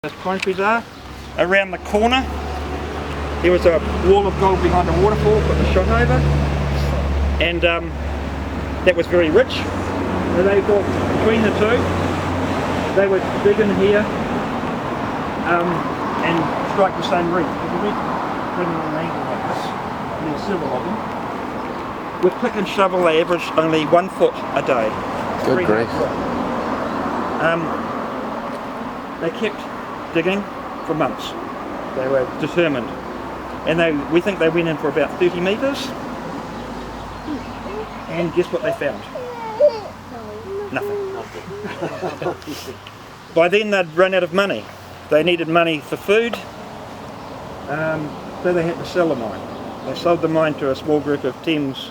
Those pine trees are. Around the corner there was a wall of gold behind a waterfall that was shot over, and that was very rich. So they thought between the two they would dig in here and strike the same reef. The reef running on an angle like this, and there were several of them. With pick and shovel they averaged only 1 foot a day. Good grief. They kept digging for months. They were determined, and we think they went in for about 30 metres, and guess what they found? Nothing. By then they'd run out of money. They needed money for food, so they had to sell the mine. They sold the mine to a small group of Thames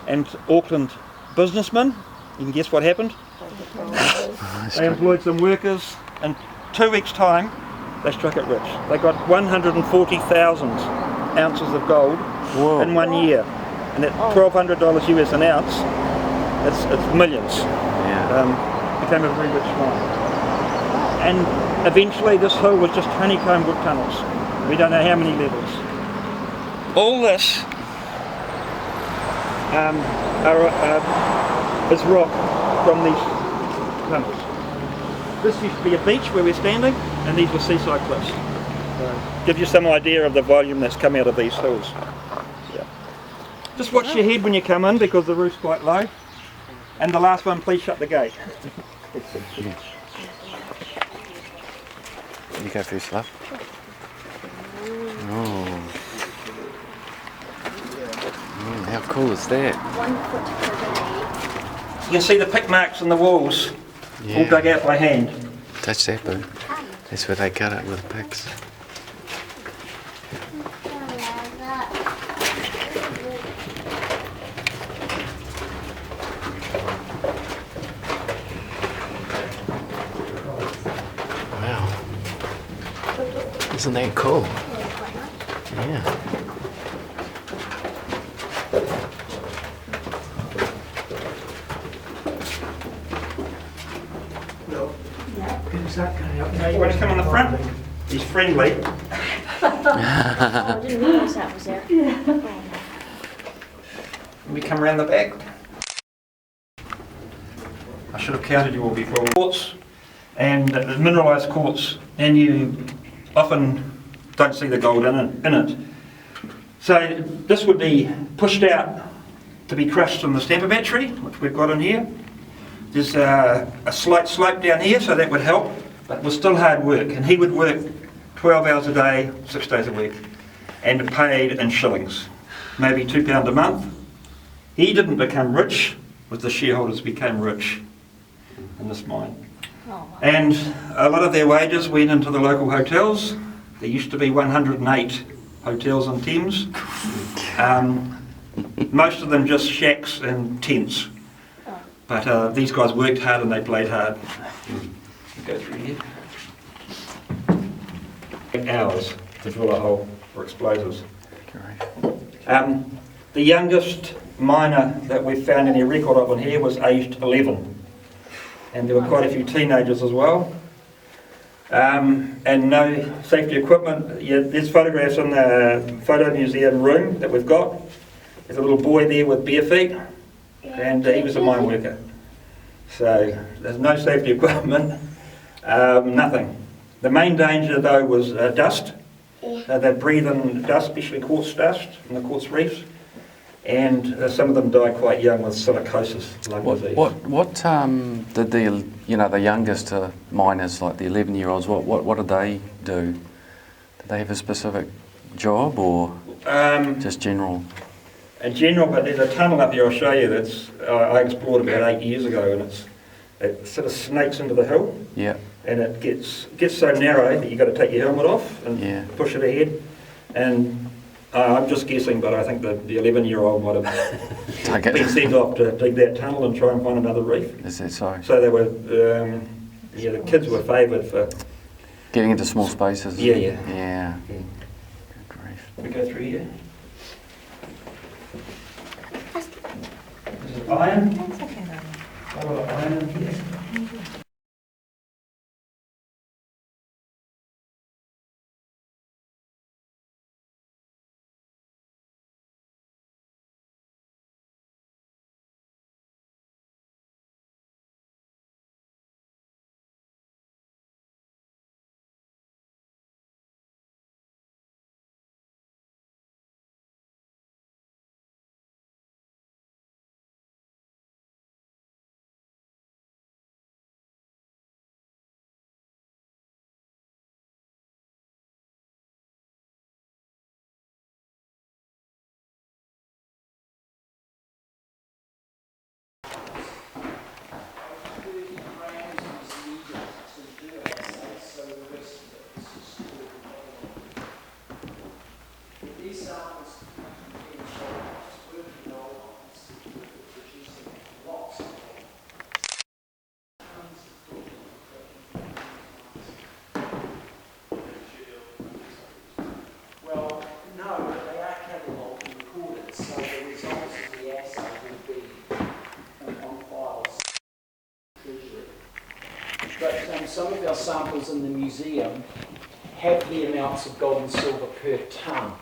and Auckland businessmen. You can guess what happened? They employed some workers, and 2 weeks' time they struck it rich. They got 140,000 ounces of gold in 1 year, and at $1,200 US an ounce, it's millions. Yeah. Became a very rich mine. And eventually this hill was just honeycombed with tunnels. We don't know how many levels. All this is rock from these tunnels. This used to be a beach where we're standing, and these were seaside cliffs. So, gives you some idea of the volume that's come out of these hills. Yeah. Just watch your head when you come in because the roof's quite low. And the last one, please shut the gate. You go first, love. Oh. How cool is that? 1 foot per day. You can see the pick marks in the walls, all dug out by hand. Touch that, boo. That's where they cut it with picks. Wow. Isn't that cool? Yeah. You want to come on the front? He's friendly. I didn't realise that was there. We come around the back. I should have counted you all before. Quartz, and mineralised quartz, and you often don't see the gold in it. So this would be pushed out to be crushed in the stamper battery, which we've got in here. There's a slight slope down here, so that would help, but it was still hard work, and he would work 12 hours a day, 6 days a week, and paid in shillings, maybe £2 a month. He didn't become rich, but the shareholders became rich in this mine. And a lot of their wages went into the local hotels. There used to be 108 hotels in Thames. Most of them just shacks and tents. But these guys worked hard and they played hard. Go through here. 8 hours to drill a hole for explosives. The youngest miner that we've found any record of in here was aged 11. And there were quite a few teenagers as well. And no safety equipment. Yeah, there's photographs in the photo museum room that we've got. There's a little boy there with bare feet, and he was a mine worker. So there's no safety equipment, nothing. The main danger though was dust. They breathe in dust, especially quartz dust in the quartz reefs, and some of them died quite young with silicosis, lung disease. What did the youngest miners, like the 11-year-olds, what did they do? Did they have a specific job or just general? In general, but there's a tunnel up here I'll show you that's I explored about 8 years ago, and it sort of snakes into the hill. Yeah. And it gets so narrow that you've got to take your helmet off and push it ahead. And I'm just guessing, but I think the 11-year-old might have been sent off to dig that tunnel and try and find another reef. Is that so? So they were, the kids were favoured for getting into small spaces. Yeah. Good grief. We go through here. This is iron. A lot of iron in here. Well, no, but they are catalogued and recorded, so the results of the assay will be on files. But some of our samples in the museum have the amounts of gold and silver per tonne.